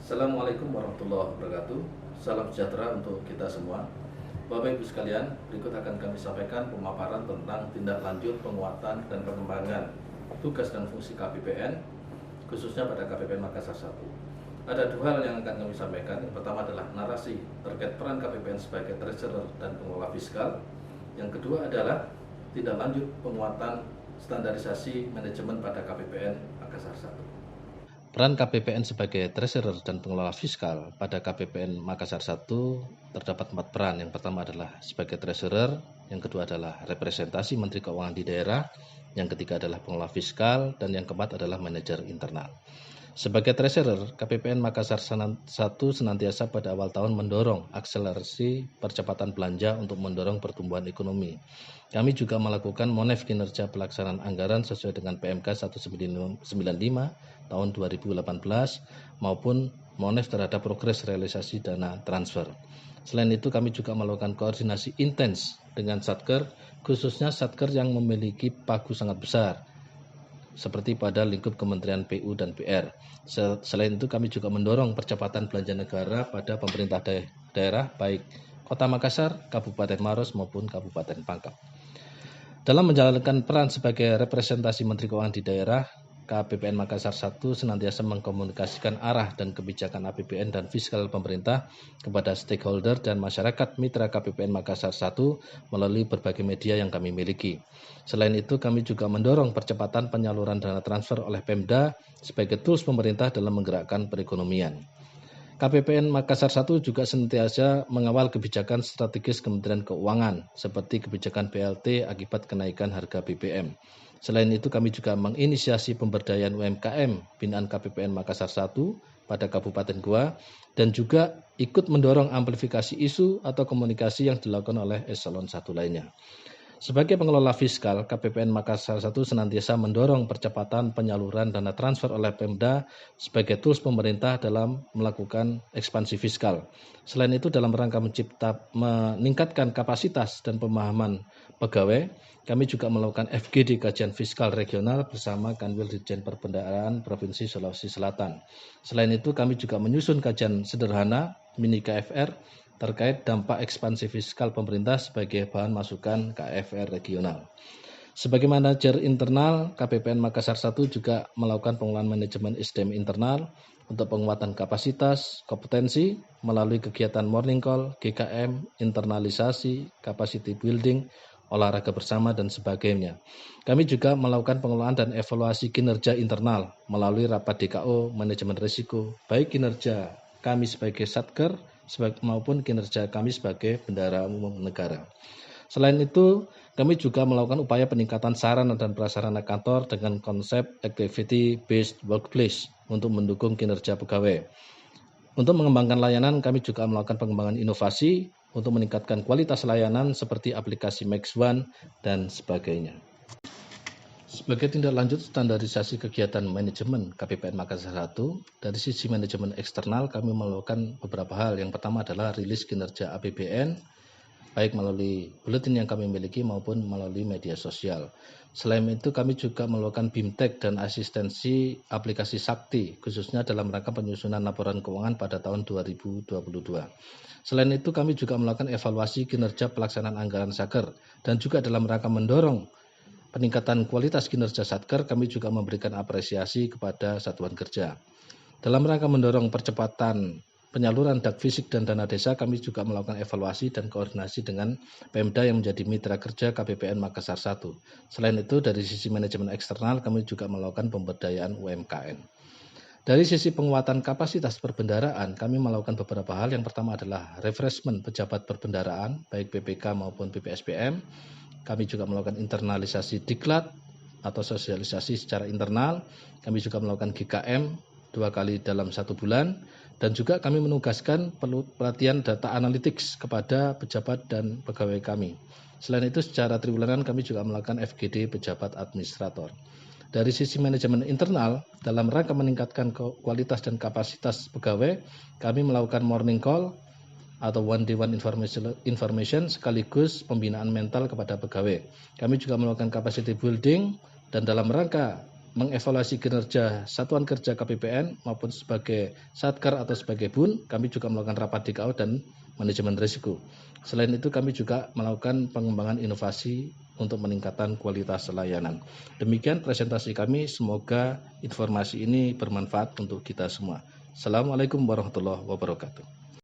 Assalamualaikum warahmatullahi wabarakatuh. Salam sejahtera untuk kita semua. Bapak Ibu sekalian, berikut akan kami sampaikan pemaparan tentang tindak lanjut penguatan dan pengembangan tugas dan fungsi KPPN, khususnya pada KPPN Makassar 1. Ada dua hal yang akan kami sampaikan. Yang pertama adalah narasi terkait peran KPPN sebagai treasurer dan pengelola fiskal. Yang kedua adalah tindak lanjut penguatan standarisasi manajemen pada KPPN Makassar 1. Peran KPPN sebagai treasurer dan pengelola fiskal pada KPPN Makassar 1 terdapat 4 peran. Yang pertama adalah sebagai treasurer, yang kedua adalah representasi Menteri Keuangan di daerah, yang ketiga adalah pengelola fiskal, dan yang keempat adalah manajer internal. Sebagai treasurer, KPPN Makassar 1 senantiasa pada awal tahun mendorong akselerasi percepatan belanja untuk mendorong pertumbuhan ekonomi. Kami juga melakukan monef kinerja pelaksanaan anggaran sesuai dengan PMK 195 tahun 2018 maupun monef terhadap progres realisasi dana transfer. Selain itu, kami juga melakukan koordinasi intens dengan Satker, khususnya Satker yang memiliki pagu sangat besar, seperti pada lingkup Kementerian PU dan PR. Selain itu, kami juga mendorong percepatan belanja negara pada pemerintah daerah, baik Kota Makassar, Kabupaten Maros, maupun Kabupaten Pangkep. Dalam menjalankan peran sebagai representasi Menteri Keuangan di daerah, KPPN Makassar 1 senantiasa mengkomunikasikan arah dan kebijakan APBN dan fiskal pemerintah kepada stakeholder dan masyarakat mitra KPPN Makassar 1 melalui berbagai media yang kami miliki. Selain itu, kami juga mendorong percepatan penyaluran dana transfer oleh Pemda sebagai tools pemerintah dalam menggerakkan perekonomian. KPPN Makassar 1 juga senantiasa mengawal kebijakan strategis Kementerian Keuangan seperti kebijakan BLT akibat kenaikan harga BBM. Selain itu, kami juga menginisiasi pemberdayaan UMKM binaan KPPN Makassar 1 pada Kabupaten Goa dan juga ikut mendorong amplifikasi isu atau komunikasi yang dilakukan oleh eselon 1 lainnya. Sebagai pengelola fiskal, KPPN Makassar 1 senantiasa mendorong percepatan penyaluran dana transfer oleh Pemda sebagai tools pemerintah dalam melakukan ekspansi fiskal. Selain itu, dalam rangka meningkatkan kapasitas dan pemahaman pegawai, kami juga melakukan FGD kajian fiskal regional bersama Kanwil Ditjen Perbendaharaan Provinsi Sulawesi Selatan. Selain itu, kami juga menyusun kajian sederhana mini KFR terkait dampak ekspansi fiskal pemerintah sebagai bahan masukan KFR regional. Sebagai manajer internal, KPPN Makassar 1 juga melakukan pengelolaan manajemen SDM internal untuk penguatan kapasitas, kompetensi melalui kegiatan morning call, GKM, internalisasi, capacity building, olahraga bersama, dan sebagainya. Kami juga melakukan pengelolaan dan evaluasi kinerja internal melalui rapat DKO, manajemen risiko, baik kinerja kami sebagai Satker maupun kinerja kami sebagai bendahara umum negara. Selain itu, kami juga melakukan upaya peningkatan sarana dan prasarana kantor dengan konsep activity-based workplace untuk mendukung kinerja pegawai. Untuk mengembangkan layanan, kami juga melakukan pengembangan inovasi untuk meningkatkan kualitas layanan seperti aplikasi Max1 dan sebagainya. Sebagai tindak lanjut standarisasi kegiatan manajemen KPPN Makassar 1, dari sisi manajemen eksternal kami melakukan beberapa hal. Yang pertama adalah rilis kinerja APBN, baik melalui buletin yang kami miliki maupun melalui media sosial. Selain itu, kami juga melakukan BIMTEK dan asistensi aplikasi Sakti, khususnya dalam rangka penyusunan laporan keuangan pada tahun 2022. Selain itu, kami juga melakukan evaluasi kinerja pelaksanaan anggaran Satker, dan juga dalam rangka mendorong peningkatan kualitas kinerja Satker, kami juga memberikan apresiasi kepada satuan kerja. Dalam rangka mendorong percepatan penyaluran dak fisik dan dana desa, kami juga melakukan evaluasi dan koordinasi dengan Pemda yang menjadi mitra kerja KPPN Makassar 1. Selain itu, dari sisi manajemen eksternal, kami juga melakukan pemberdayaan UMKM. Dari sisi penguatan kapasitas perbendaharaan, kami melakukan beberapa hal. Yang pertama adalah refreshment pejabat perbendaharaan, baik PPK maupun BPSPM. Kami juga melakukan internalisasi diklat atau sosialisasi secara internal. Kami juga melakukan GKM 2 kali dalam 1 bulan. Dan juga kami menugaskan pelatihan data analytics kepada pejabat dan pegawai kami. Selain itu, secara triwulan kami juga melakukan FGD pejabat administrator. Dari sisi manajemen internal, dalam rangka meningkatkan kualitas dan kapasitas pegawai, kami melakukan morning call atau one-day-one information sekaligus pembinaan mental kepada pegawai. Kami juga melakukan capacity building dan dalam rangka mengevaluasi kinerja satuan kerja KPPN maupun sebagai Satkar atau sebagai BUN, kami juga melakukan rapat DKO dan manajemen risiko. Selain itu kami juga melakukan pengembangan inovasi untuk meningkatkan kualitas layanan. Demikian presentasi kami, semoga informasi ini bermanfaat untuk kita semua. Assalamualaikum warahmatullahi wabarakatuh.